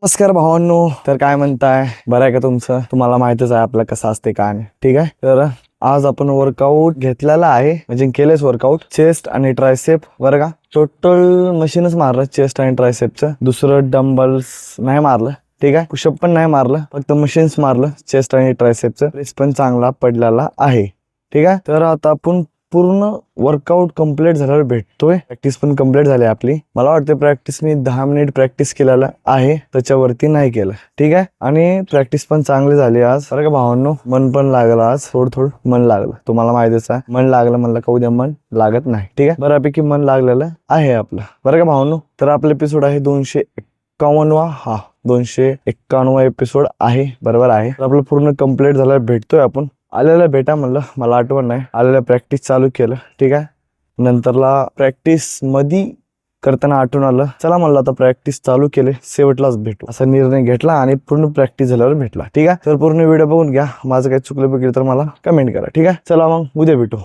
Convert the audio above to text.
नमस्कार भावांनो. तर काय म्हणताय, बरं आहे का तुमचं? तुम्हाला माहितच आहे आपलं कसं असते काय नाही. ठीक आहे, तर आज आपण वर्कआउट घेतलेला आहे, म्हणजे केलेच वर्कआउट चेस्ट आणि ट्रायसेप. बरं का, टोटल मशीनच मारलं चेस्ट आणि ट्रायसेपचं. दुसरं डंबल्स नाही मारलं. ठीक आहे, पुशअप पण नाही मारलं, फक्त मशीन्स मारलं चेस्ट आणि ट्रायसेपचं. प्रेस पण चांगला पडलेला आहे. ठीक आहे, तर आता आपण पूर्ण वर्कआउट कंप्लीट झाल्यावर भेटतोय. प्रॅक्टिस पण कंप्लीट झाली आपली. मला वाटतं प्रॅक्टिस मी 10 मिनिट प्रॅक्टिस केलेला आहे, त्याच्यावरती नाही केलं. ठीक आहे, आणि प्रॅक्टिस पण चांगली झाली आज. बरं का भावांनो, मन पण लागलं आज. थोडं मन लागलं. तुम्हाला माहितीच आहे, मन लागलं म्हणलं का उद्या मन लागत नाही. ठीक आहे, बऱ्यापैकी मन लागलेलं आहे आपलं. बरं का भावांनो, तर आपला एपिसोड आहे 251वा. 251वा एपिसोड आहे. बरोबर आहे. तर आपलं पूर्ण कंप्लीट झालं, भेटतोय आपण. आलेला भेटा म्हणलं, मला आठवण नाही. आलेला प्रॅक्टिस चालू केलं. ठीक आहे, नंतरला प्रॅक्टिस मधी करताना आठवण आलं, चला म्हणलं आता प्रॅक्टिस चालू केले, शेवटलाच भेटू असा निर्णय घेतला आणि पूर्ण प्रॅक्टिस झाल्यावर भेटला. ठीक आहे, तर पूर्ण व्हिडिओ बघून घ्या. माझं काही चुकलं बघितलं तर मला कमेंट करा. ठीक आहे, चला मग उद्या भेटू.